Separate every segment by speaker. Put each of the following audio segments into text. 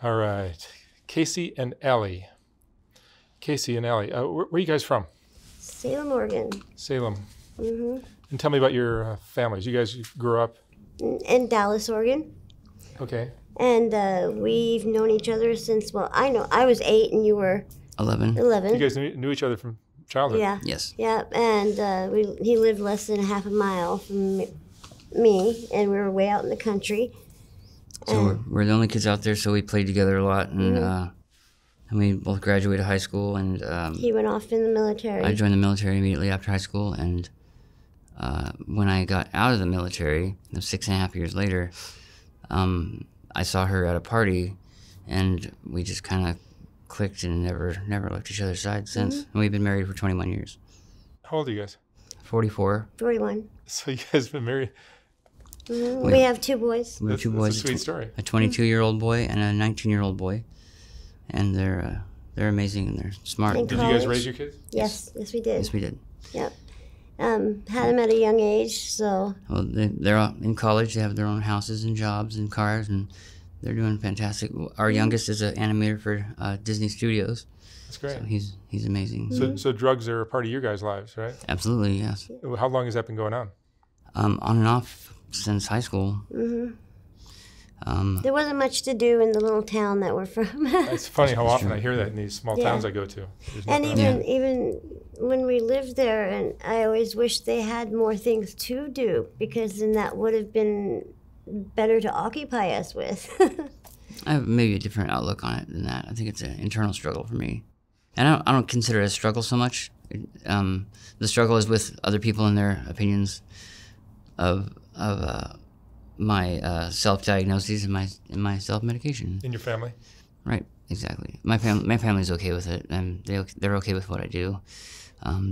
Speaker 1: All right. Casey and Ellie. Casey and Ellie. Where are you guys from?
Speaker 2: Salem, Oregon.
Speaker 1: Salem.
Speaker 2: Mm-hmm.
Speaker 1: And tell me about your families. You guys grew up?
Speaker 2: In Dallas, Oregon.
Speaker 1: Okay.
Speaker 2: And we've known each other since, well, I was 8 and you were
Speaker 3: 11.
Speaker 2: 11.
Speaker 1: You guys knew each other from childhood?
Speaker 2: Yeah.
Speaker 3: Yes.
Speaker 2: Yeah, and he lived less than a half a mile from me, and we were way out in the country.
Speaker 3: So we're the only kids out there, so we played together a lot, and we both graduated high school, and
Speaker 2: He went off in the military.
Speaker 3: I joined the military immediately after high school, and when I got out of the military, 6.5 years later, I saw her at a party, and we just kind of clicked and never left each other's side since. And we've been married for 21 years.
Speaker 1: How old are you guys?
Speaker 3: 44.
Speaker 2: 41.
Speaker 1: So you guys have been married?
Speaker 2: We have 2 boys.
Speaker 3: We have two boys.
Speaker 1: That's a sweet story.
Speaker 3: A 22-year-old boy and a 19-year-old boy, and they're amazing and they're smart.
Speaker 2: Thank
Speaker 1: Did you guys
Speaker 2: college.
Speaker 1: raise your kids?
Speaker 2: Yes, we did.
Speaker 3: Yes, we did.
Speaker 2: Yep. Had them at a young age, so
Speaker 3: Well, they're all in college. They have their own houses and jobs and cars, and they're doing fantastic. Our youngest is an animator for Disney Studios.
Speaker 1: That's great.
Speaker 3: So he's amazing.
Speaker 1: So drugs are a part of your guys' lives, right?
Speaker 3: Absolutely, yes.
Speaker 1: How long has that been going on?
Speaker 3: On and off since high school.
Speaker 2: there wasn't much to do in the little town that we're from.
Speaker 1: It's funny how often I hear that in these small
Speaker 2: Yeah.
Speaker 1: towns I go to. There's
Speaker 2: And
Speaker 1: nothing-
Speaker 2: even when we lived there, and I always wished they had more things to do, because then that would have been better to occupy us with.
Speaker 3: I have maybe a different outlook on it than that. I think it's an internal struggle for me, and I don't consider it a struggle so much. The struggle is with other people and their opinions of my self-diagnoses and my self-medication.
Speaker 1: In your family?
Speaker 3: Right, exactly. My family's okay with it, and they're okay with what I do.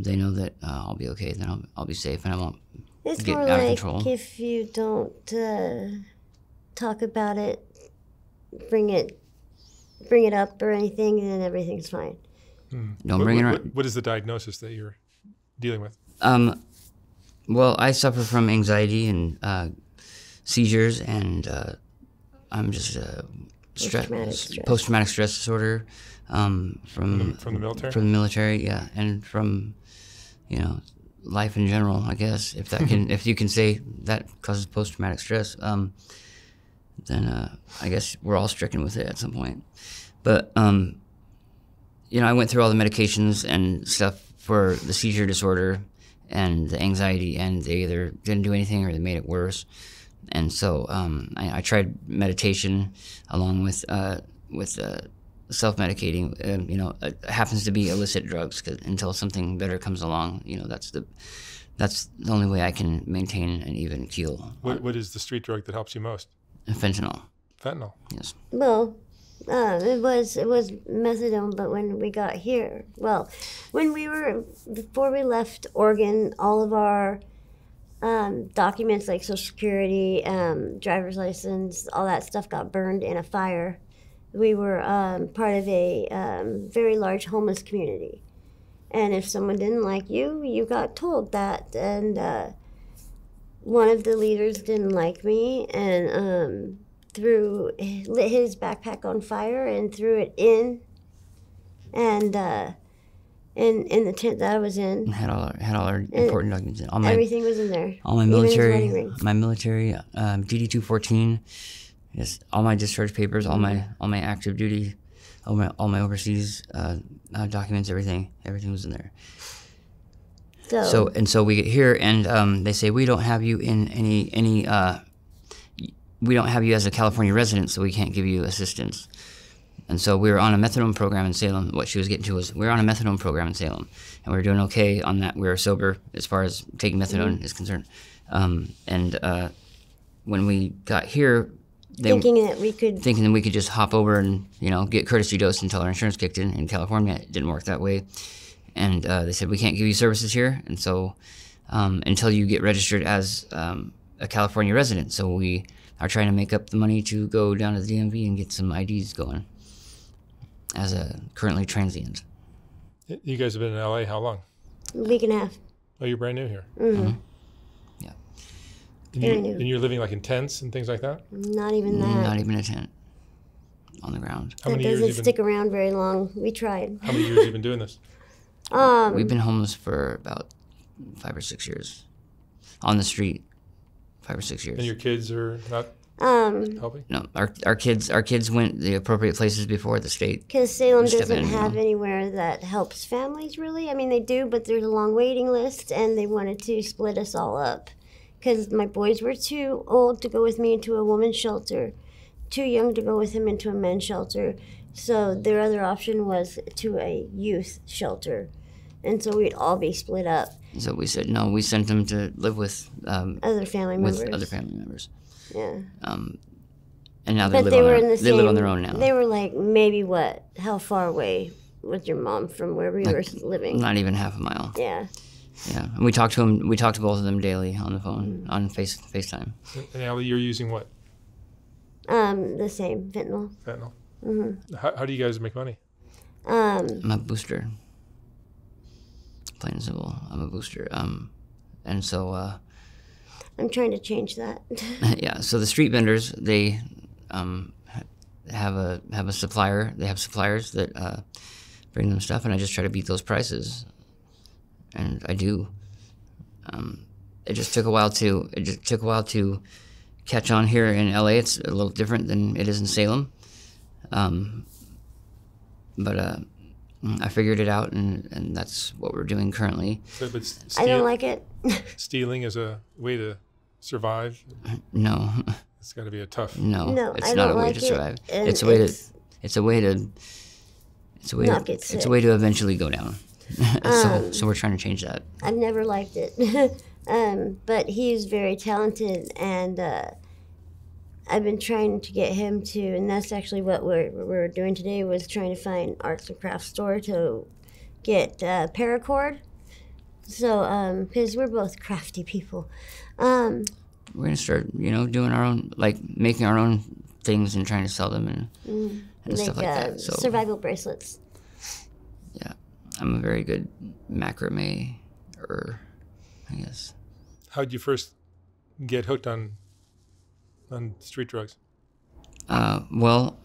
Speaker 3: They know that I'll be okay, then I'll be safe, and I won't
Speaker 2: It's
Speaker 3: get
Speaker 2: more
Speaker 3: out of
Speaker 2: like
Speaker 3: control.
Speaker 2: if you don't talk about it, bring it up or anything, then everything's fine.
Speaker 3: Don't bring it around.
Speaker 1: What is the diagnosis that you're dealing with?
Speaker 3: Well, I suffer from anxiety and seizures, and I'm just post-traumatic stress disorder from
Speaker 1: From the military?
Speaker 3: From the military, yeah, and from life in general, I guess. If that can, if you can say that causes post-traumatic stress, then I guess we're all stricken with it at some point. But I went through all the medications and stuff for the seizure disorder and the anxiety, and they either didn't do anything or they made it worse. And so I tried meditation along with self-medicating. It happens to be illicit drugs, 'cause until something better comes along, that's the only way I can maintain an even keel.
Speaker 1: What is the street drug that helps you most?
Speaker 3: Fentanyl.
Speaker 1: Fentanyl.
Speaker 3: Yes.
Speaker 2: Well, it was methadone, but when we got here, before we left Oregon, all of our documents like Social Security, driver's license, all that stuff got burned in a fire. We were part of a very large homeless community. And if someone didn't like you, you got told that. And one of the leaders didn't like me and lit his backpack on fire and threw it in. And in the tent that I was in.
Speaker 3: Had all our important documents.
Speaker 2: Everything was in there.
Speaker 3: All my
Speaker 2: Even his wedding
Speaker 3: military,
Speaker 2: ring.
Speaker 3: DD-214, yes, all my discharge papers, all my active duty, all my overseas documents, everything was in there. So we get here, and they say we don't have you in any we don't have you as a California resident, so we can't give you assistance. And so we were on a methadone program in Salem. What she was getting to was we were on a methadone program in Salem, and we were doing okay on that. We were sober as far as taking methadone is concerned. When we got here,
Speaker 2: thinking that we could
Speaker 3: just hop over and get courtesy dose until our insurance kicked in. In California, it didn't work that way, and they said we can't give you services here, and so until you get registered as a California resident. So we are trying to make up the money to go down to the DMV and get some IDs going as a currently transient.
Speaker 1: You guys have been in LA how long?
Speaker 2: A week and a half.
Speaker 1: Oh, you're brand new here.
Speaker 2: Mm-hmm.
Speaker 3: Yeah.
Speaker 1: And you're living like in tents and things like that?
Speaker 2: Not even that.
Speaker 3: Not even a tent. on the ground.
Speaker 1: How
Speaker 2: That
Speaker 1: many years
Speaker 2: doesn't
Speaker 1: you been?
Speaker 2: stick around very long. We tried.
Speaker 1: How many years you been doing this?
Speaker 3: We've been homeless for about 5 or 6 years, on the street. 5 or 6 years.
Speaker 1: And your kids are not
Speaker 2: Um,
Speaker 1: helping?
Speaker 3: No, our kids went the appropriate places before the state.
Speaker 2: Because Salem
Speaker 3: Step
Speaker 2: doesn't
Speaker 3: in, you
Speaker 2: have
Speaker 3: know.
Speaker 2: anywhere that helps families, really. I mean, they do, but there's a long waiting list, and they wanted to split us all up. Because my boys were too old to go with me into a woman's shelter, too young to go with him into a men's shelter. So their other option was to a youth shelter. And so we'd all be split up,
Speaker 3: So we said no. We sent them to live with
Speaker 2: other family members.
Speaker 3: other family members.
Speaker 2: Yeah.
Speaker 3: And now they
Speaker 2: But
Speaker 3: live
Speaker 2: they
Speaker 3: on
Speaker 2: were
Speaker 3: their,
Speaker 2: in the
Speaker 3: they
Speaker 2: same.
Speaker 3: live on their own now.
Speaker 2: They were like maybe what? How far away was your mom from where we were living?
Speaker 3: Not even half a mile.
Speaker 2: Yeah.
Speaker 3: Yeah, and we talk to them. We talk to both of them daily on the phone, on FaceTime.
Speaker 1: And Allie, you're using what?
Speaker 2: The same fentanyl.
Speaker 1: Fentanyl? Mm-hmm. How do you guys make money?
Speaker 3: I'm a booster. Plain and simple, I'm a booster. And so
Speaker 2: I'm trying to change that.
Speaker 3: yeah. So the street vendors, they have a supplier. They have suppliers that bring them stuff, and I just try to beat those prices, and I do. It just took a while to catch on here in LA. It's a little different than it is in Salem, but I figured it out, and that's what we're doing currently.
Speaker 1: But
Speaker 2: I don't like it.
Speaker 1: stealing is a way to survive.
Speaker 3: No,
Speaker 1: It's got to be a tough.
Speaker 3: no,
Speaker 2: No,
Speaker 3: it's
Speaker 2: I
Speaker 3: not
Speaker 2: don't
Speaker 3: a way
Speaker 2: like
Speaker 3: to
Speaker 2: it,
Speaker 3: survive.
Speaker 2: and
Speaker 3: It's a way to.
Speaker 2: it's-
Speaker 3: It's a way to. It's a way.
Speaker 2: Not
Speaker 3: To,
Speaker 2: get
Speaker 3: it's
Speaker 2: sick.
Speaker 3: a way to eventually go down. So we're trying to change that.
Speaker 2: I've never liked it. But he's very talented, and I've been trying to get him to, and that's actually what we're doing today, was trying to find arts and crafts store to get paracord. So, because we're both crafty people.
Speaker 3: We're gonna start, doing our own, like making our own things and trying to sell them and
Speaker 2: Make
Speaker 3: stuff like that. So
Speaker 2: survival bracelets.
Speaker 3: yeah, I'm a very good macrame, I guess.
Speaker 1: How'd you first get hooked on street drugs?
Speaker 3: Well,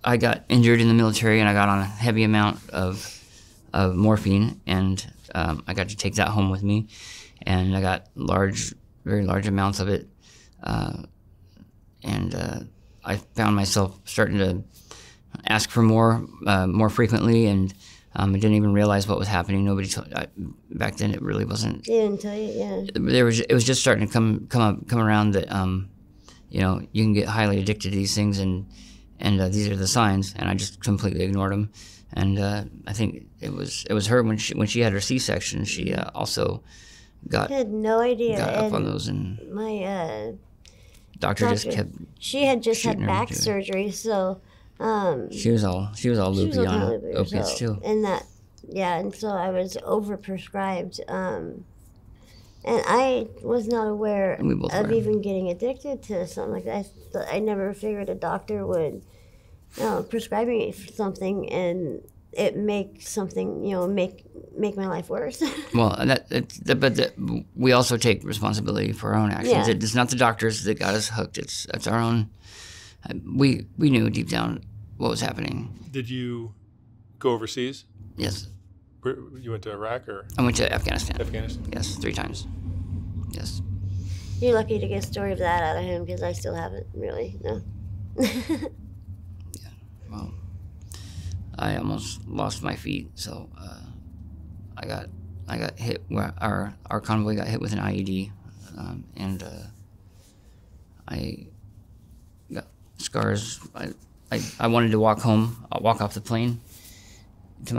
Speaker 3: I got injured in the military and I got on a heavy amount of morphine, and I got to take that home with me, and I got very large amounts of it, and I found myself starting to ask for more frequently, and I didn't even realize what was happening. Nobody told. Back then, it really wasn't.
Speaker 2: They didn't tell you, yeah.
Speaker 3: It was just starting to come around that you can get highly addicted to these things, and these are the signs, and I just completely ignored them. And I think it was her when she had her C-section. She also got
Speaker 2: I had no idea.
Speaker 3: up on
Speaker 2: and
Speaker 3: those, and
Speaker 2: my
Speaker 3: doctor just
Speaker 2: doctor-
Speaker 3: kept.
Speaker 2: she had just had
Speaker 3: shooting her
Speaker 2: back
Speaker 3: into it.
Speaker 2: surgery, so
Speaker 3: She was all loopy
Speaker 2: on
Speaker 3: on
Speaker 2: Tyler
Speaker 3: opiates too.
Speaker 2: And that, yeah, and so I was overprescribed. And I was not aware
Speaker 3: And we both
Speaker 2: of
Speaker 3: were.
Speaker 2: even getting addicted to something like that. I never figured a doctor would prescribe me for something and it make something, make my life worse.
Speaker 3: Well, we also take responsibility for our own actions.
Speaker 2: Yeah.
Speaker 3: It's not the doctors that got us hooked. It's our own. We knew deep down what was happening.
Speaker 1: Did you go overseas?
Speaker 3: Yes,
Speaker 1: You went to Iraq or
Speaker 3: I went to Afghanistan.
Speaker 1: Afghanistan?
Speaker 3: Yes, 3 times. Yes.
Speaker 2: You're lucky to get a story of that out of him because I still haven't really, no.
Speaker 3: Well, I almost lost my feet, so I got hit. Where our convoy got hit with an IED, and I got scars. I wanted to walk home, walk off the plane to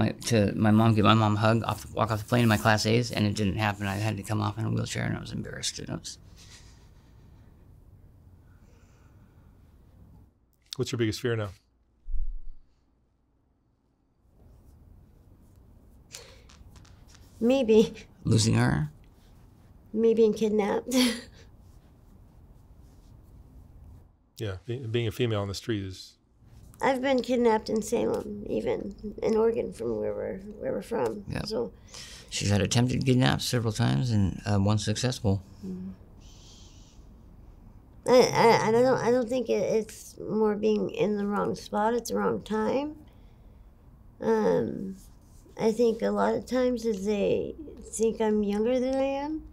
Speaker 3: my mom, get my mom a hug, walk off the plane in my Class A's, and it didn't happen. I had to come off in a wheelchair, and I was embarrassed.
Speaker 1: What's your biggest fear now?
Speaker 2: Maybe
Speaker 3: Losing her.
Speaker 2: me being kidnapped.
Speaker 1: Yeah, being a female on the street is.
Speaker 2: I've been kidnapped in Salem, even in Oregon, from where we're from.
Speaker 3: Yeah.
Speaker 2: So
Speaker 3: She's had attempted kidnaps several times, and one successful.
Speaker 2: I don't think it's more being in the wrong spot. It's the wrong time. I think a lot of times is they think I'm younger than I am.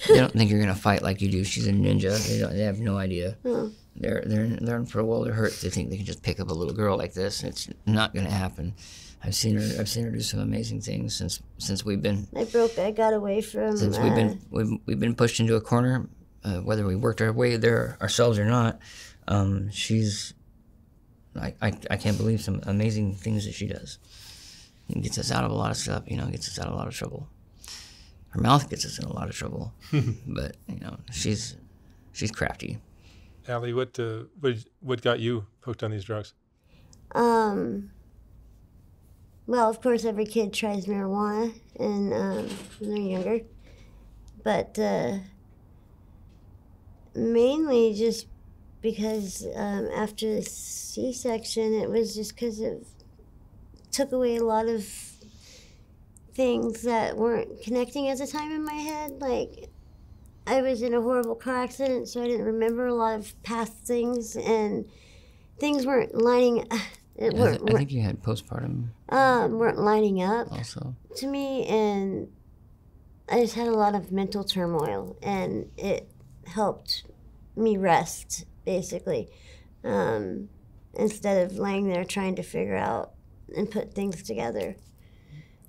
Speaker 3: They don't think you're gonna fight like you do. She's a ninja. They have no idea.
Speaker 2: Oh.
Speaker 3: They're in for a world of hurt. They think they can just pick up a little girl like this. It's not gonna happen. I've seen her do some amazing things since we've been.
Speaker 2: I got away from.
Speaker 3: Since we've been pushed into a corner, whether we worked our way there ourselves or not. She's. I can't believe some amazing things that she does. It gets us out of a lot of stuff. Gets us out of a lot of trouble. Her mouth gets us in a lot of trouble, but she's crafty.
Speaker 1: Allie, what got you hooked on these drugs?
Speaker 2: Well, of course, every kid tries marijuana and when they're younger, but mainly just because after the C-section, it was just because it took away a lot of things that weren't connecting at the time in my head. Like, I was in a horrible car accident, so I didn't remember a lot of past things, and things weren't lining.
Speaker 3: I think you had postpartum.
Speaker 2: Weren't lining up
Speaker 3: Also,
Speaker 2: to me, and I just had a lot of mental turmoil, and it helped me rest, basically, instead of laying there trying to figure out and put things together.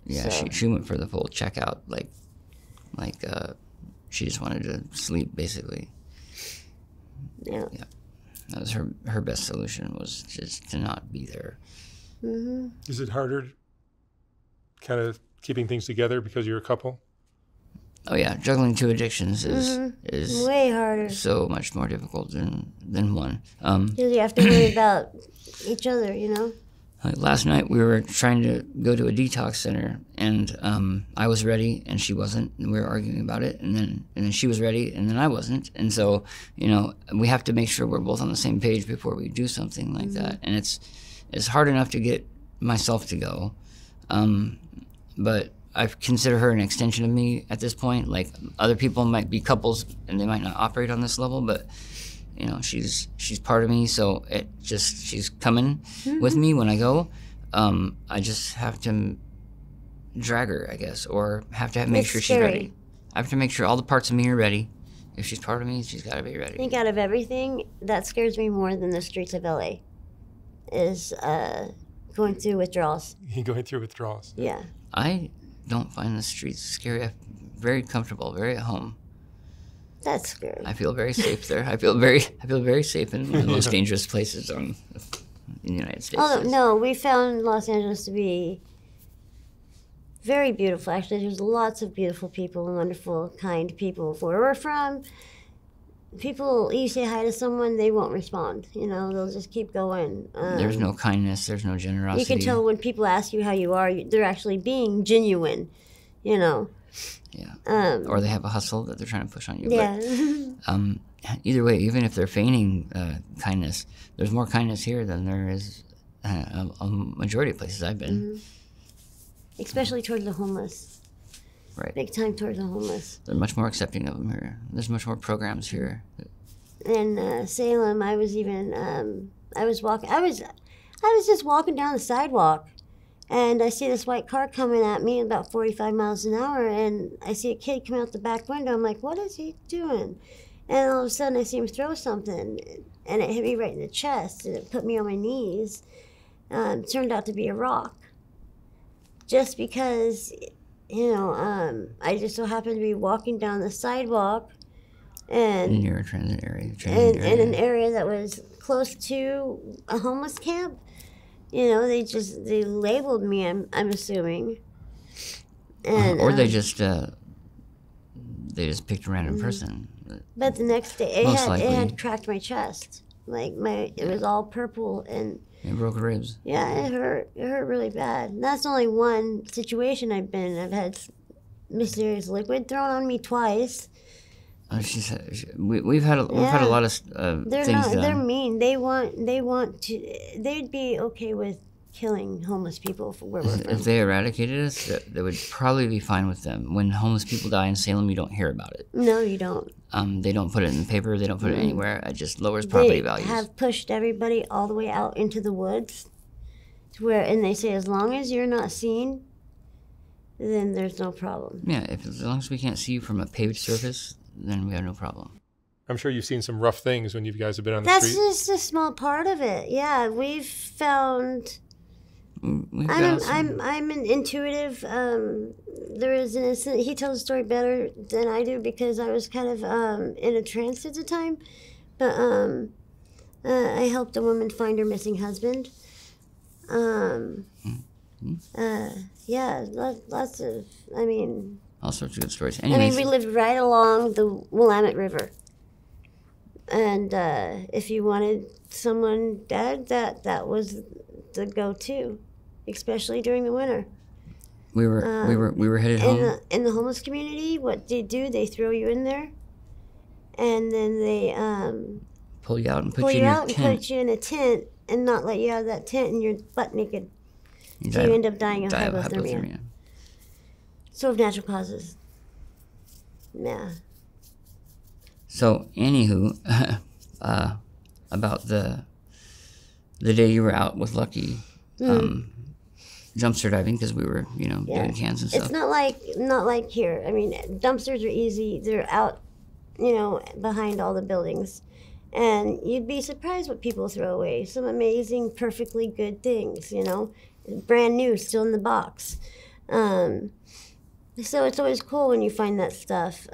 Speaker 3: yeah,
Speaker 2: So-
Speaker 3: she went for the full checkout, like she just wanted to sleep, basically.
Speaker 2: Yeah.
Speaker 3: That was her best solution, was just to not be there.
Speaker 2: Hmm.
Speaker 1: Is it harder, kind of keeping things together because you're a couple?
Speaker 3: Oh yeah, juggling two addictions is
Speaker 2: Way harder.
Speaker 3: so much more difficult than one.
Speaker 2: Because you have to worry about each other,
Speaker 3: Like last night, we were trying to go to a detox center, and I was ready, and she wasn't. And we were arguing about it, and then she was ready, and then I wasn't. And so, we have to make sure we're both on the same page before we do something like that. And it's hard enough to get myself to go, but I consider her an extension of me at this point. Like, other people might be couples, and they might not operate on this level, but she's part of me, so she's coming with me when I go. I just have to drag her, I guess, or make
Speaker 2: It's
Speaker 3: sure she's
Speaker 2: scary.
Speaker 3: ready. I have to make sure all the parts of me are ready. If she's part of me, she's got to be
Speaker 2: I
Speaker 3: ready.
Speaker 2: think out of everything, that scares me more than the streets of LA, is going through withdrawals.
Speaker 1: Going through withdrawals.
Speaker 2: Yeah.
Speaker 3: I don't find the streets scary. I'm very comfortable, very at home.
Speaker 2: That's scary.
Speaker 3: I feel very safe there. I feel very safe in the most dangerous places in the United States.
Speaker 2: Although, no, we found Los Angeles to be very beautiful. Actually, there's lots of beautiful people and wonderful, kind people. Where we're from, people, you say hi to someone, they won't respond. They'll just keep going.
Speaker 3: There's no kindness. There's no generosity.
Speaker 2: You can tell when people ask you how you are, they're actually being genuine.
Speaker 3: Yeah. Or they have a hustle that they're trying to push on you.
Speaker 2: Yeah.
Speaker 3: But, either way, even if they're feigning kindness, there's more kindness here than there is a majority of places I've been.
Speaker 2: Especially towards the homeless.
Speaker 3: Right.
Speaker 2: Big time towards the homeless.
Speaker 3: They're much more accepting of them here. There's much more programs here.
Speaker 2: In Salem, I was even I was just walking down the sidewalk, and I see this white car coming at me about 45 miles an hour, and I see a kid come out the back window. I'm like, what is he doing? And all of a sudden, I see him throw something, and it hit me right in the chest, and it put me on my knees. It turned out to be a rock. Just because, I just so happened to be walking down the sidewalk, and
Speaker 3: Near a transit area.
Speaker 2: in an area that was close to a homeless camp. They labeled me, I'm assuming. And
Speaker 3: Or they just picked a random
Speaker 2: Mm-hmm.
Speaker 3: person.
Speaker 2: but the next day it
Speaker 3: Most
Speaker 2: had
Speaker 3: likely.
Speaker 2: cracked my chest. Like it was all purple, and
Speaker 3: They broke ribs.
Speaker 2: yeah, it hurt really bad. And that's only one situation I've been in. I've had mysterious liquid thrown on me twice.
Speaker 3: We've had a lot of
Speaker 2: They're
Speaker 3: things
Speaker 2: not. They're
Speaker 3: done.
Speaker 2: mean. They'd be okay with killing homeless people from where we're from.
Speaker 3: If they eradicated us, that would probably be fine with them. When homeless people die in Salem, you don't hear about it.
Speaker 2: No, you don't.
Speaker 3: They don't put it in the paper. They don't put it anywhere. It just lowers property values.
Speaker 2: They have pushed everybody all the way out into the woods, and they say as long as you're not seen, then there's no problem.
Speaker 3: Yeah, as long as we can't see you from a paved surface, then we have no problem.
Speaker 1: I'm sure you've seen some rough things when you guys have been on the street.
Speaker 2: That's just a small part of it. Yeah, we've found. I'm an intuitive. There was an incident. He tells the story better than I do because I was kind of in a trance at the time. But I helped a woman find her missing husband. Yeah, lots of. I mean.
Speaker 3: All sorts of good stories.
Speaker 2: Anyways, we lived right along the Willamette River. And if you wanted someone dead, that was the go-to, especially during the winter.
Speaker 3: We were headed home.
Speaker 2: In the homeless community, what they do, they throw you in there, and then they
Speaker 3: pull you out and put you
Speaker 2: in a tent and not let you out of that tent, and you're butt naked. So you end up dying of hypothermia. So of natural causes. Yeah.
Speaker 3: So, anywho, about the day you were out with Lucky, dumpster diving because we were, doing cans and stuff.
Speaker 2: It's not like here. I mean, dumpsters are easy. They're out, behind all the buildings, and you'd be surprised what people throw away. Some amazing, perfectly good things, brand new, still in the box. So it's always cool when you find that stuff.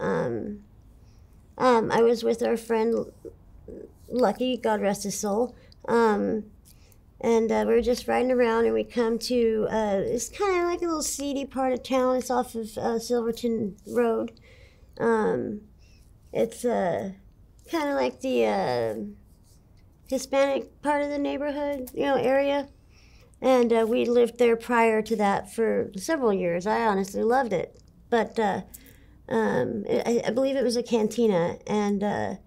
Speaker 2: I was with our friend Lucky, God rest his soul, and we were just riding around, and we come to, it's kind of like a little seedy part of town. It's off of Silverton Road. It's kind of like the Hispanic part of the neighborhood, area. And we lived there prior to that for several years. I honestly loved it. But I believe it was a cantina, and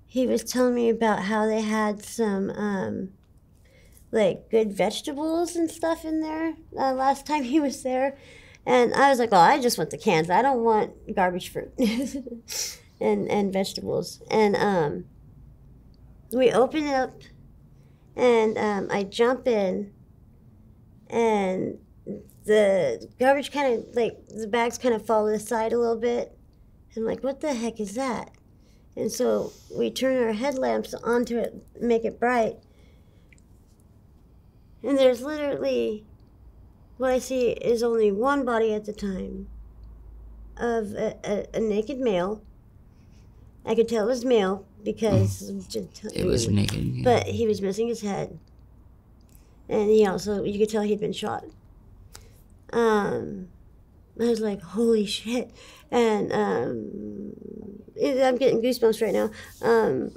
Speaker 2: he was telling me about how they had some good vegetables and stuff in there last time he was there. And I was like, I just want the cans. I don't want garbage fruit and vegetables. And we open it up, and I jump in, and the garbage kind of, the bags kind of fall to the side a little bit. I'm like, what the heck is that? And so we turn our headlamps onto it, make it bright. And there's literally, what I see is only one body at the time of a naked male. I could tell it was male because
Speaker 3: it was naked. Yeah.
Speaker 2: But he was missing his head. And you could tell he'd been shot. I was like, holy shit. And I'm getting goosebumps right now.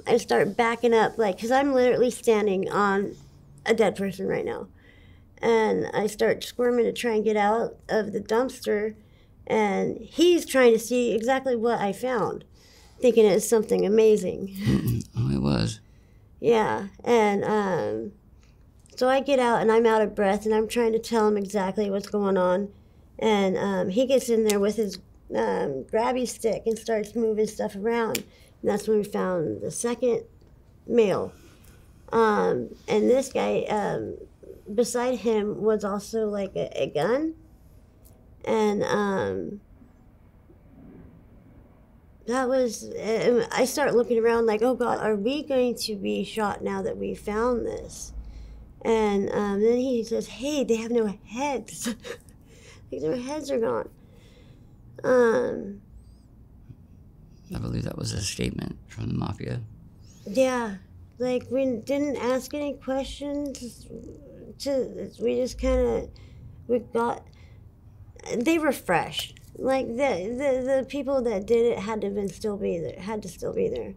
Speaker 2: I start backing up, because I'm literally standing on a dead person right now. And I start squirming to try and get out of the dumpster. And he's trying to see exactly what I found, thinking it was something amazing.
Speaker 3: Oh, it was.
Speaker 2: Yeah. And so I get out, and I'm out of breath, and I'm trying to tell him exactly what's going on. And he gets in there with his grabby stick and starts moving stuff around. And that's when we found the second male. And this guy, beside him, was also a gun. And that was, I start looking around oh God, are we going to be shot now that we found this? And then he says, hey, they have no heads. Their heads are gone.
Speaker 3: I believe that was a statement from the mafia.
Speaker 2: Yeah. We didn't ask any questions. We just kind of, they were fresh. The people that did it had to still be there.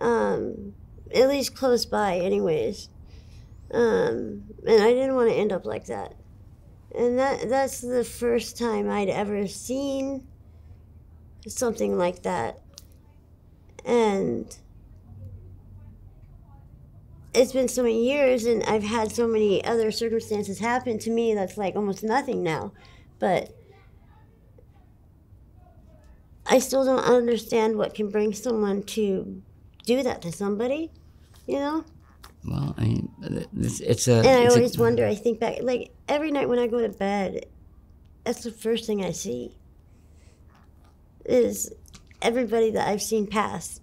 Speaker 2: At least close by anyways. And I didn't want to end up like that. And that's the first time I'd ever seen something like that. And it's been so many years, and I've had so many other circumstances happen to me that's like almost nothing now. But I still don't understand what can bring someone to do that to somebody, you know?
Speaker 3: Well, I mean, it's a.
Speaker 2: And I
Speaker 3: it's
Speaker 2: always wonder, I think back, like every night when I go to bed, that's the first thing I see is everybody that I've seen pass.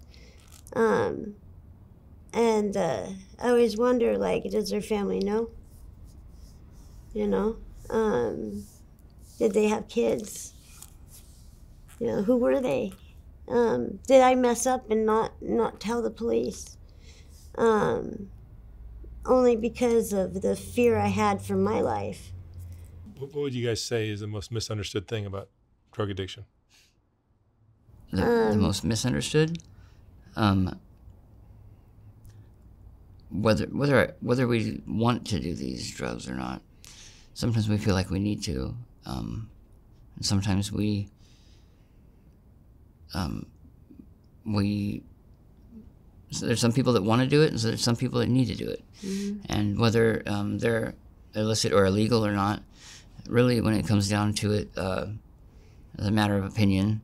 Speaker 2: And I always wonder, like, does their family know? You know? Did they have kids? You know, who were they? Did I mess up and not tell the police? Only because of the fear I had for my life.
Speaker 1: What would you guys say is the most misunderstood thing about drug addiction?
Speaker 3: The most misunderstood? Whether we want to do these drugs or not. Sometimes we feel like we need to. And sometimes so there's some people that want to do it, and so there's some people that need to do it. Mm-hmm. And whether they're illicit or illegal or not, really, when it comes down to it, as a matter of opinion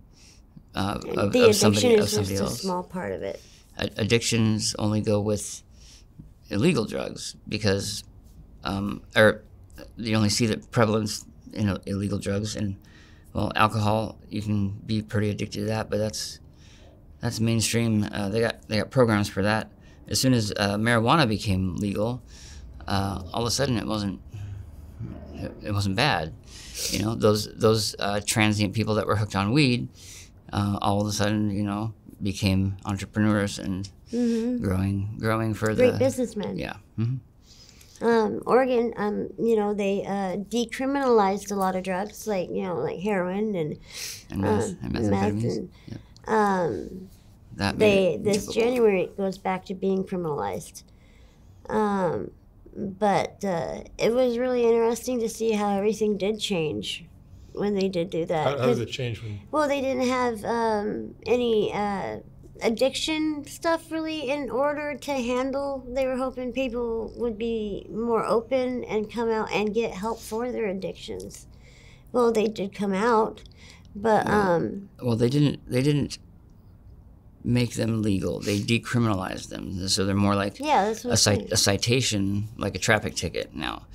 Speaker 3: of somebody else.
Speaker 2: The addiction is just a small part of it.
Speaker 3: Addictions only go with illegal drugs because, or you only see the prevalence in illegal drugs. And, well, alcohol, you can be pretty addicted to that, but that's mainstream. They got programs for that. As soon as marijuana became legal, all of a sudden it wasn't bad. You know, those transient people that were hooked on weed, all of a sudden, you know, became entrepreneurs and growing further.
Speaker 2: Great businessmen.
Speaker 3: Yeah.
Speaker 2: Oregon, you know, they decriminalized a lot of drugs, like, you know, like heroin and methamphetamines. This January it goes back to being criminalized. But it was really interesting to see how everything did change when they did do that.
Speaker 1: How did it change?
Speaker 2: Well, they didn't have any addiction stuff really in order to handle. They were hoping people would be more open and come out and get help for their addictions. Well, they did come out, but
Speaker 3: well, they didn't make them legal. They decriminalized them, so they're more like
Speaker 2: that's what
Speaker 3: a citation, like a traffic ticket now.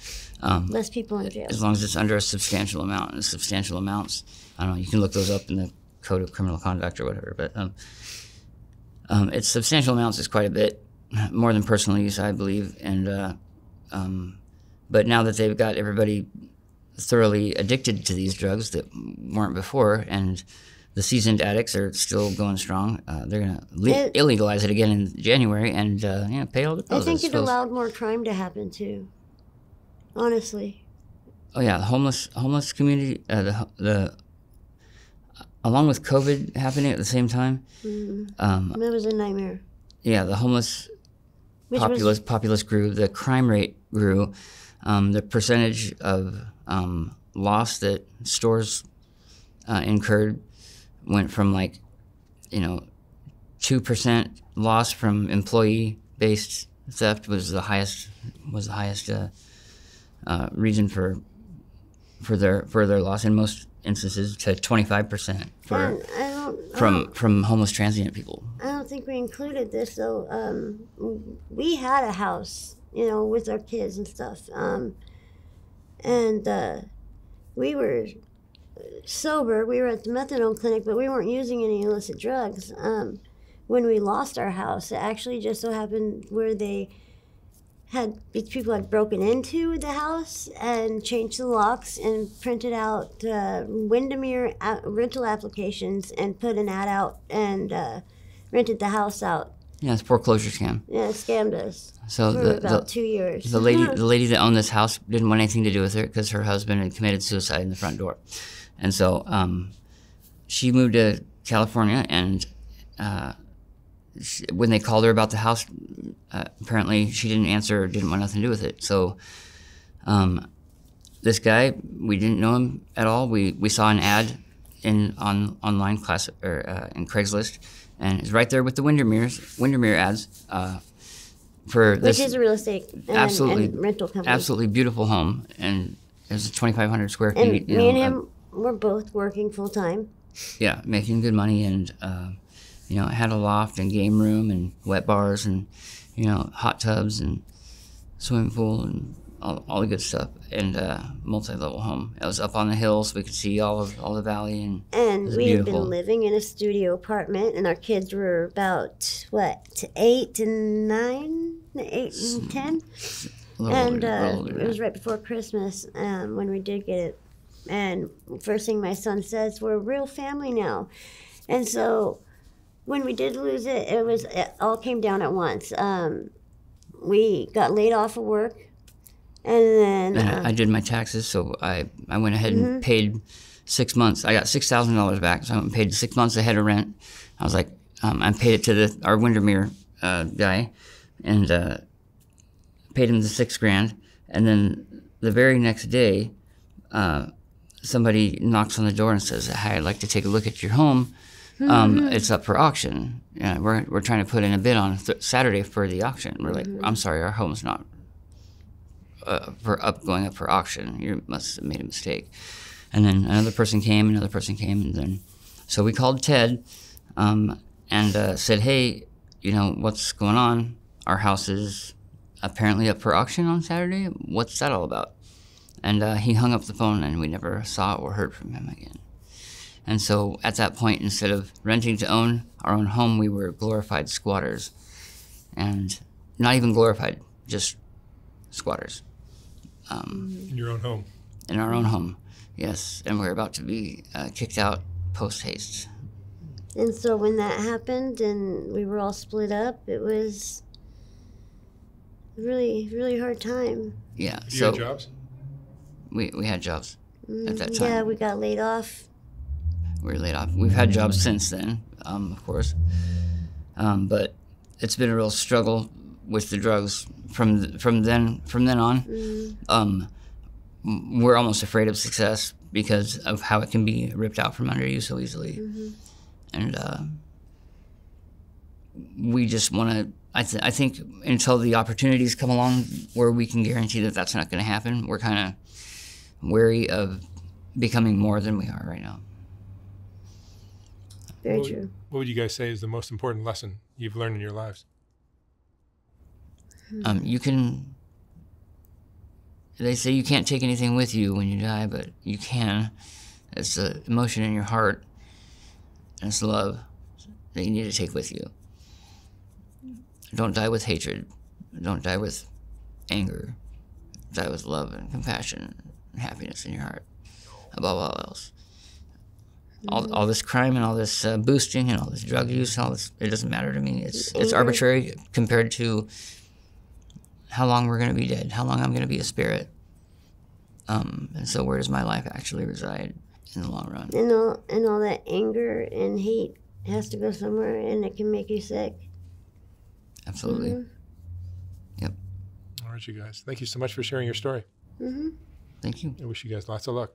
Speaker 2: Less people in jail.
Speaker 3: As long as it's under a substantial amount. And substantial amounts, I don't know, you can look those up in the Code of Criminal Conduct or whatever, but it's substantial amounts is quite a bit, more than personal use, I believe. And but now that they've got everybody thoroughly addicted to these drugs that weren't before, and the seasoned addicts are still going strong, they're going to illegalize it again in January and pay all the bills.
Speaker 2: I think it allowed more crime to happen too, honestly.
Speaker 3: Oh yeah, the homeless community, along with COVID happening at the same time.
Speaker 2: That was a nightmare.
Speaker 3: Yeah, the homeless populace grew, the crime rate grew, the percentage of loss that stores incurred went from 2% loss from employee-based theft was the highest reason for their loss in most instances, to 25% from homeless transient people.
Speaker 2: I don't think we included this though. We had a house, with our kids and stuff, and we were sober. We were at the methadone clinic, but we weren't using any illicit drugs. When we lost our house, it actually just so happened where people had broken into the house and changed the locks and printed out Windermere rental applications and put an ad out and rented the house out.
Speaker 3: Yeah, it's a foreclosure scam.
Speaker 2: Yeah, it scammed us
Speaker 3: for
Speaker 2: about 2 years.
Speaker 3: The lady that owned this house didn't want anything to do with her because her husband had committed suicide in the front door. And so she moved to California, and when they called her about the house, apparently she didn't answer or didn't want nothing to do with it. So this guy, we didn't know him at all. We saw an ad online class or in Craigslist, and it's right there with the Windermere ads. for
Speaker 2: Which
Speaker 3: this
Speaker 2: is a real estate and rental company.
Speaker 3: absolutely beautiful home, and it was 2,500 square
Speaker 2: And
Speaker 3: feet.
Speaker 2: me and him were both working full time.
Speaker 3: Yeah, making good money, and you know, it had a loft and game room and wet bars and, you know, hot tubs and swimming pool and all the good stuff, and multi-level home. It was up on the hill, so we could see all the valley, and
Speaker 2: we had been living in a studio apartment, and our kids were about 8 and 9, 8 and 10, and it was right before Christmas when we did get it. And first thing my son says, "We're a real family now," and so when we did lose it, it all came down at once. We got laid off of work. And then
Speaker 3: I did my taxes, so I went ahead and paid 6 months. I got $6,000 back, so I went and paid 6 months ahead of rent. I was like, I paid it to our Windermere guy, and paid him the $6,000. And then the very next day, somebody knocks on the door and says, "Hey, I'd like to take a look at your home. It's up for auction. We're trying to put in a bid on Saturday for the auction." We're like, "I'm sorry, our home's not going up for auction. You must have made a mistake." And then another person came, and then so we called Ted and said, "Hey, you know, what's going on? Our house is apparently up for auction on Saturday. What's that all about?" And he hung up the phone, and we never saw or heard from him again. And so at that point, instead of renting to own our own home, we were glorified squatters. And not even glorified, just squatters.
Speaker 1: In your own home.
Speaker 3: In our own home, yes. And we're about to be kicked out post-haste.
Speaker 2: And so when that happened and we were all split up, it was a really, really hard time.
Speaker 3: Yeah.
Speaker 1: Did you have jobs?
Speaker 3: We had jobs at that time.
Speaker 2: Yeah, we got laid off.
Speaker 3: We were laid off. We've had jobs since then, of course. But it's been a real struggle with the drugs from then on. We're almost afraid of success because of how it can be ripped out from under you so easily. And we just want to, I think until the opportunities come along where we can guarantee that that's not going to happen, we're kind of wary of becoming more than we are right now.
Speaker 2: Very true.
Speaker 1: What would you guys say is the most important lesson you've learned in your lives?
Speaker 3: They say you can't take anything with you when you die, but you can. It's the emotion in your heart, and it's love that you need to take with you. Don't die with hatred. Don't die with anger. Die with love and compassion and happiness in your heart, above all else. All this crime and all this boosting and all this drug use and all this, it doesn't matter to me. It's arbitrary compared to how long we're going to be dead, how long I'm going to be a spirit. And so where does my life actually reside in the long run?
Speaker 2: And all that anger and hate has to go somewhere, and it can make you sick.
Speaker 3: Absolutely. Yep.
Speaker 1: All right, you guys. Thank you so much for sharing your story.
Speaker 3: Thank you.
Speaker 1: I wish you guys lots of luck.